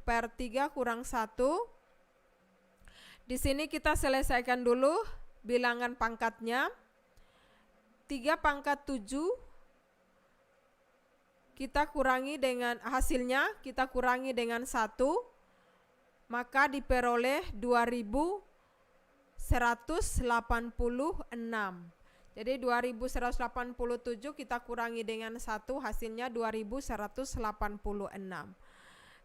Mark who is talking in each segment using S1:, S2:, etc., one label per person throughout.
S1: per 3 kurang 1. Di sini kita selesaikan dulu bilangan pangkatnya. 3 pangkat 7 kita kurangi dengan hasilnya, kita kurangi dengan 1, maka diperoleh 2186. Jadi 2187 kita kurangi dengan 1, hasilnya 2186.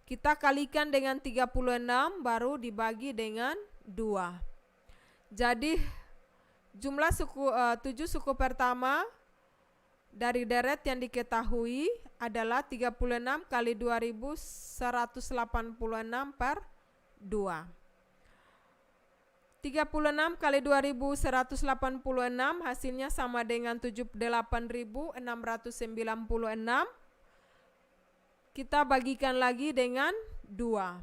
S1: Kita kalikan dengan 36 baru dibagi dengan 2. Jadi jumlah 7 suku pertama dari deret yang diketahui adalah 36 kali 2186 per 2. 36 kali 2186 hasilnya sama dengan 78.696. Kita bagikan lagi dengan 2.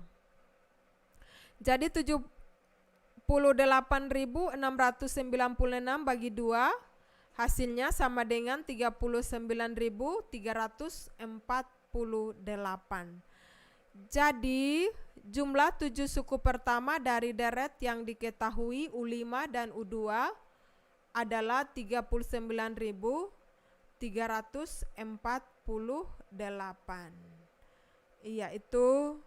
S1: Jadi 78.696 bagi 2 hasilnya sama dengan 39.348. Jadi jumlah 7 suku pertama dari deret yang diketahui U5 dan U2 adalah 39.348. Iya, itu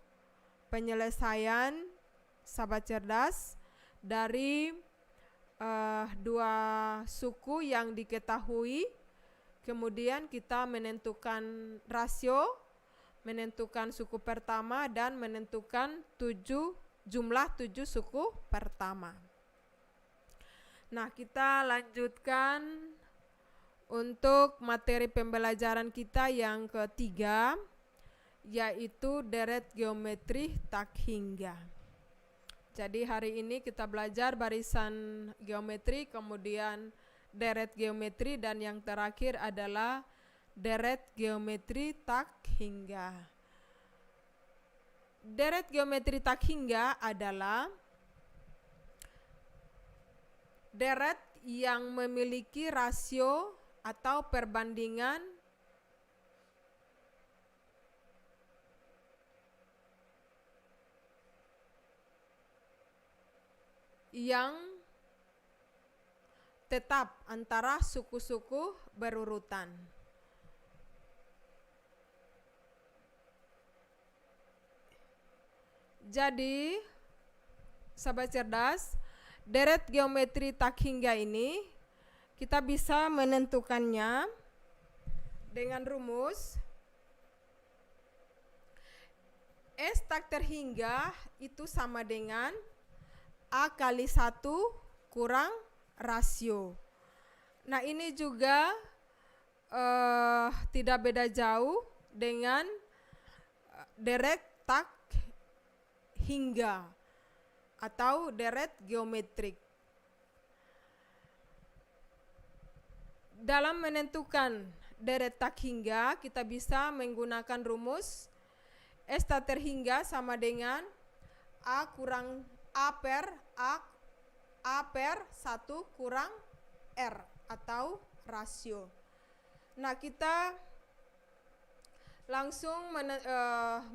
S1: penyelesaian sahabat cerdas dari 2 suku yang diketahui. Kemudian kita menentukan rasio, menentukan suku pertama, dan menentukan jumlah 7 suku pertama. Nah, kita lanjutkan untuk materi pembelajaran kita yang ketiga, yaitu deret geometri tak hingga. Jadi hari ini kita belajar barisan geometri, kemudian deret geometri, dan yang terakhir adalah deret geometri tak hingga. Deret geometri tak hingga adalah deret yang memiliki rasio atau perbandingan yang tetap antara suku-suku berurutan. Jadi, sahabat cerdas, deret geometri tak hingga ini kita bisa menentukannya dengan rumus S tak terhingga itu sama dengan A kali 1 kurang rasio. Nah, ini juga tidak beda jauh dengan deret tak hingga atau deret geometrik. Dalam menentukan deret tak hingga, kita bisa menggunakan rumus S tak terhingga sama dengan A per 1 kurang R atau rasio. Nah, kita langsung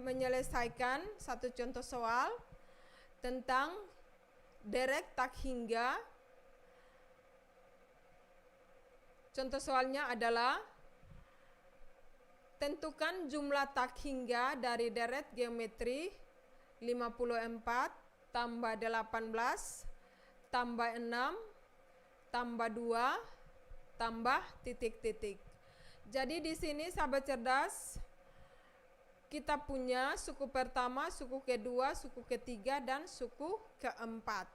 S1: menyelesaikan satu contoh soal tentang deret tak hingga. Contoh soalnya adalah tentukan jumlah tak hingga dari deret geometri 54 tambah 18 tambah 6 tambah 2 tambah titik-titik. Jadi di sini sahabat cerdas, kita punya suku pertama, suku kedua, suku ketiga, dan suku keempat.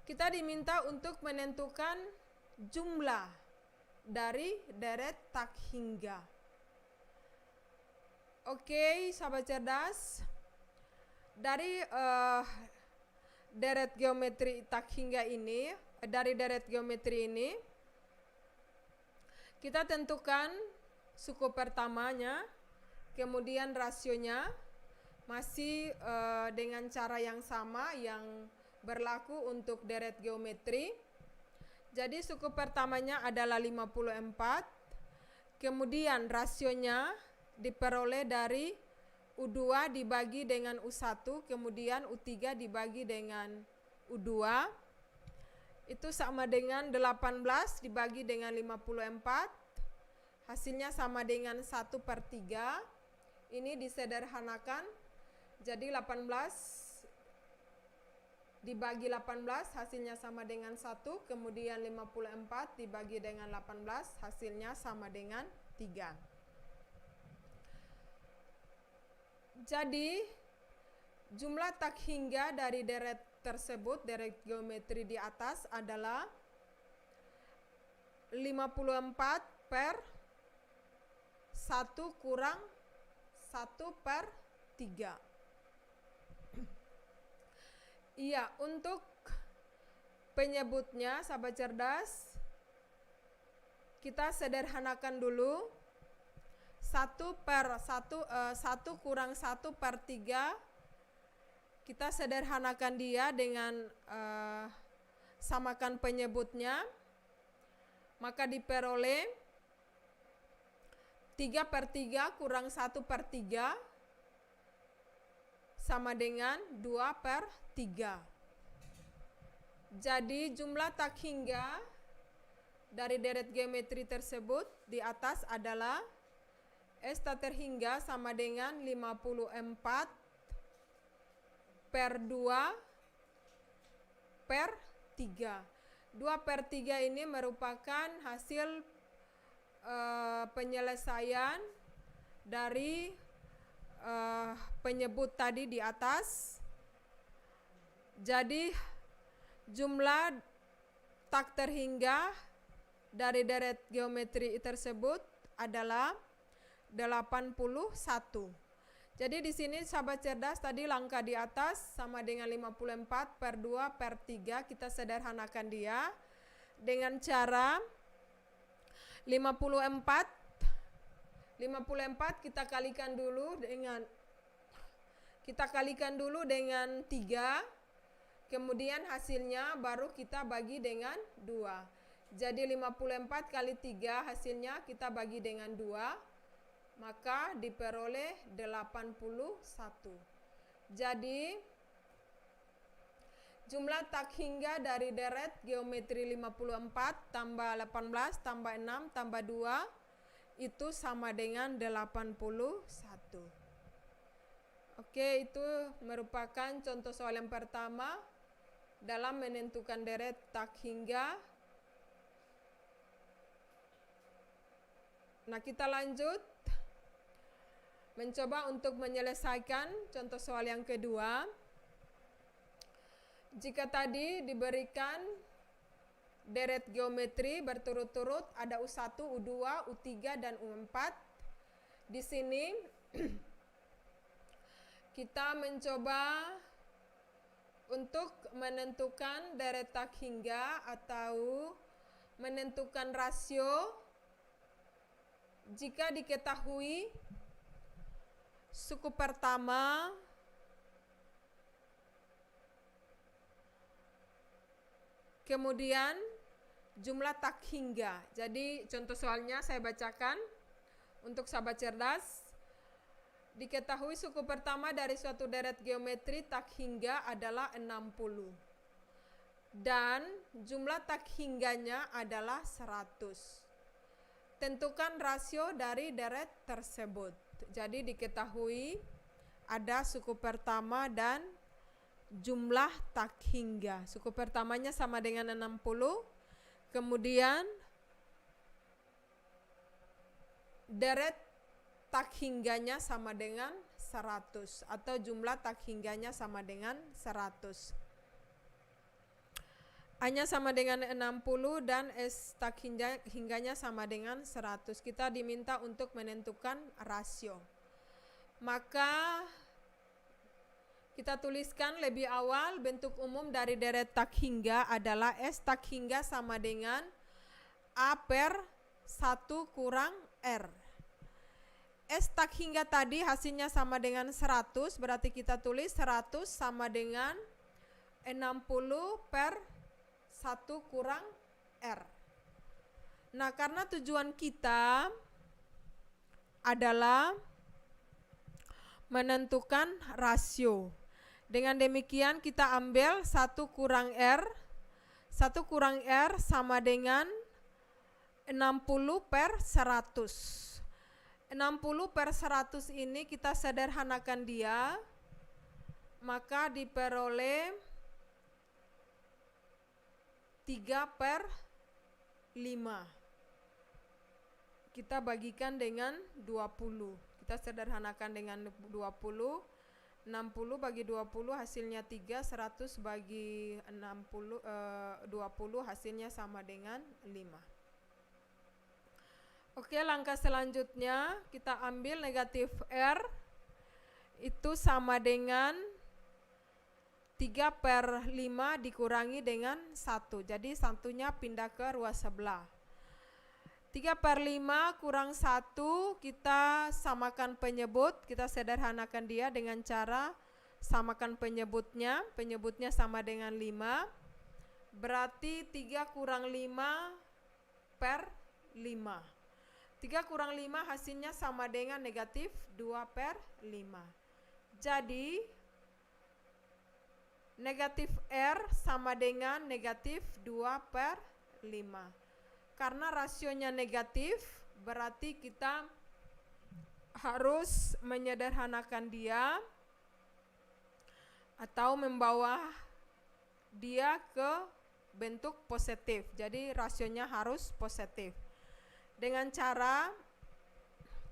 S1: Kita diminta untuk menentukan jumlah dari deret tak hingga. Oke, sahabat cerdas, dari deret geometri tak hingga ini, dari deret geometri ini, kita tentukan suku pertamanya, kemudian rasionya masih dengan cara yang sama yang berlaku untuk deret geometri. Jadi suku pertamanya adalah 54, kemudian rasionya diperoleh dari U2 dibagi dengan U1, kemudian U3 dibagi dengan U2, itu sama dengan 18 dibagi dengan 54, hasilnya sama dengan 1/3. Ini disederhanakan, jadi 18 dibagi 18 hasilnya sama dengan 1, kemudian 54 dibagi dengan 18 hasilnya sama dengan 3. Jadi jumlah tak hingga dari deret tersebut, deret geometri di atas adalah 54/1 kurang 1/3. Iya, untuk penyebutnya sahabat cerdas, kita sederhanakan dulu. 1 kurang 1/3, kita sederhanakan dia dengan samakan penyebutnya, maka diperoleh 3/3 kurang 1/3 sama dengan 2/3. Jadi jumlah tak hingga dari deret geometri tersebut di atas adalah S tak terhingga sama dengan 54/2/3. 2/3 ini merupakan hasil penyelesaian dari penyebut tadi di atas. Jadi jumlah tak terhingga dari deret geometri tersebut adalah 81. Jadi di sini sahabat cerdas tadi langkah di atas sama dengan 54/2/3, kita sederhanakan dia dengan cara 54 kita kalikan dulu dengan 3, kemudian hasilnya baru kita bagi dengan 2. Jadi 54 kali 3 hasilnya kita bagi dengan 2, maka diperoleh 81. Jadi jumlah tak hingga dari deret geometri 54 tambah 18 tambah 6 tambah 2 itu sama dengan 81. Oke, itu merupakan contoh soal yang pertama dalam menentukan deret tak hingga. Nah, kita lanjut mencoba untuk menyelesaikan contoh soal yang kedua. Jika tadi diberikan deret geometri berturut-turut ada U1, U2, U3, dan U4. Di sini kita mencoba untuk menentukan deret tak hingga atau menentukan rasio jika diketahui suku pertama kemudian jumlah tak hingga. Jadi contoh soalnya saya bacakan untuk sahabat cerdas. Diketahui suku pertama dari suatu deret geometri tak hingga adalah 60 dan jumlah tak hingganya adalah 100. Tentukan rasio dari deret tersebut. Jadi diketahui ada suku pertama dan jumlah tak hingga. Suku pertamanya sama dengan 60, kemudian deret tak hingganya sama dengan 100 atau jumlah tak hingganya sama dengan 100. A-nya sama dengan 60 dan S tak hingganya sama dengan 100. Kita diminta untuk menentukan rasio. Maka kita tuliskan lebih awal bentuk umum dari deret tak hingga adalah S tak hingga sama dengan A/1 kurang R. S tak hingga tadi hasilnya sama dengan 100, berarti kita tulis 100 sama dengan 60/1 kurang R. Nah, karena tujuan kita adalah menentukan rasio. Dengan demikian kita ambil 1 kurang R. 1 kurang R sama dengan 60/100. 60/100 ini kita sederhanakan dia, maka diperoleh 3/5. Kita bagikan dengan 20. Kita sederhanakan dengan 20. 60 bagi 20 hasilnya 3, 100 bagi 20 hasilnya sama dengan 5. Oke, langkah selanjutnya kita ambil negatif R, itu sama dengan 3/5 dikurangi dengan 1. Jadi satunya pindah ke ruas sebelah. 3/5 kurang 1, kita samakan penyebut, kita sederhanakan dia dengan cara samakan penyebutnya. Penyebutnya sama dengan 5, berarti 3 kurang 5/5. 3 kurang 5 hasilnya sama dengan negatif 2/5. Jadi negatif R sama dengan negatif 2/5. Karena rasionya negatif, berarti kita harus menyederhanakan dia atau membawa dia ke bentuk positif. Jadi rasionya harus positif. Dengan cara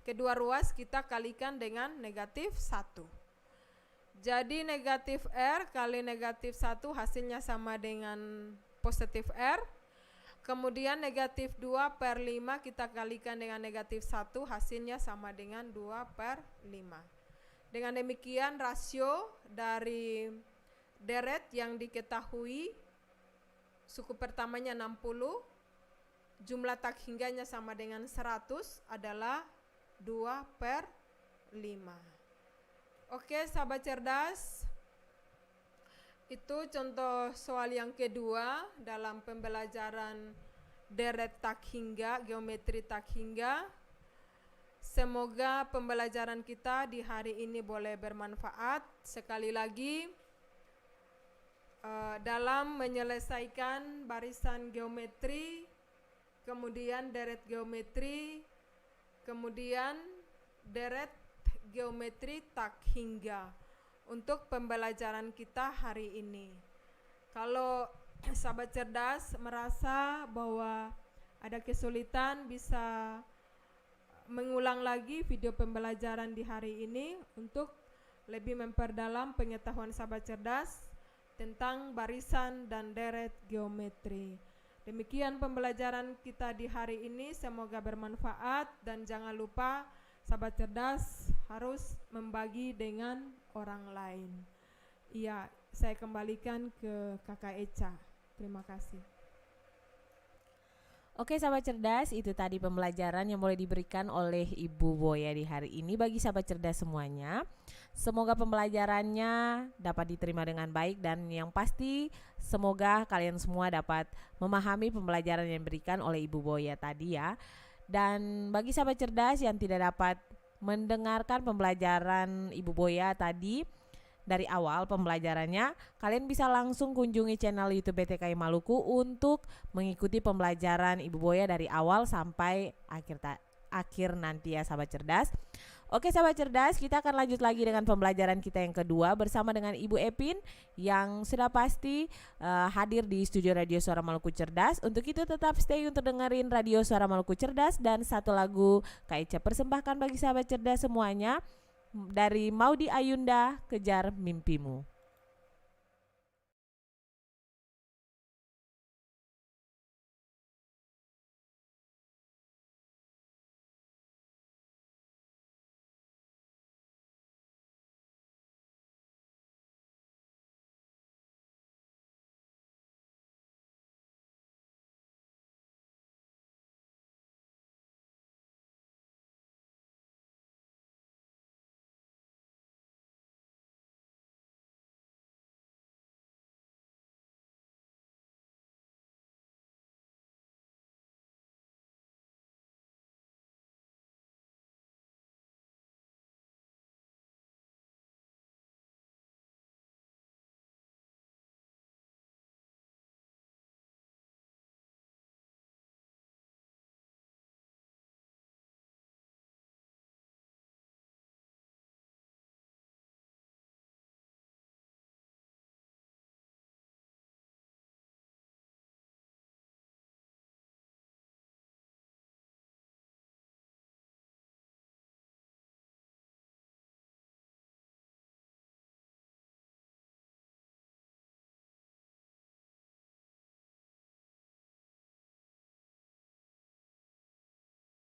S1: kedua ruas kita kalikan dengan negatif 1. Jadi negatif R kali negatif 1 hasilnya sama dengan positif R. Kemudian negatif 2/5 kita kalikan dengan negatif 1, hasilnya sama dengan 2/5. Dengan demikian rasio dari deret yang diketahui, suku pertamanya 60, jumlah tak hingganya sama dengan 100 adalah 2/5. Oke, sahabat cerdas. Itu contoh soal yang kedua dalam pembelajaran deret tak hingga, geometri tak hingga. Semoga pembelajaran kita di hari ini boleh bermanfaat. Sekali lagi, dalam menyelesaikan barisan geometri, kemudian deret geometri, kemudian deret geometri tak hingga. Untuk pembelajaran kita hari ini, kalau sahabat cerdas merasa bahwa ada kesulitan, bisa mengulang lagi video pembelajaran di hari ini untuk lebih memperdalam pengetahuan sahabat cerdas tentang barisan dan deret geometri. Demikian pembelajaran kita di hari ini, semoga bermanfaat dan jangan lupa sahabat cerdas harus membagi dengan orang lain. Iya, saya kembalikan ke Kakak Echa. Terima kasih.
S2: Oke sahabat cerdas, itu tadi pembelajaran yang boleh diberikan oleh Ibu Boya di hari ini bagi sahabat cerdas semuanya. Semoga pembelajarannya dapat diterima dengan baik dan yang pasti semoga kalian semua dapat memahami pembelajaran yang diberikan oleh Ibu Boya tadi ya. Dan bagi sahabat cerdas yang tidak dapat mendengarkan pembelajaran Ibu Boya tadi dari awal pembelajarannya, kalian bisa langsung kunjungi channel YouTube BTKI Maluku untuk mengikuti pembelajaran Ibu Boya dari awal sampai akhir nanti ya sahabat cerdas. Oke sahabat cerdas, kita akan lanjut lagi dengan pembelajaran kita yang kedua bersama dengan Ibu Epin yang sudah pasti hadir di studio Radio Suara Maluku Cerdas. Untuk itu tetap stay untuk dengerin Radio Suara Maluku Cerdas dan satu lagu Kak Echa persembahkan bagi sahabat cerdas semuanya dari Maudi Ayunda, Kejar Mimpimu.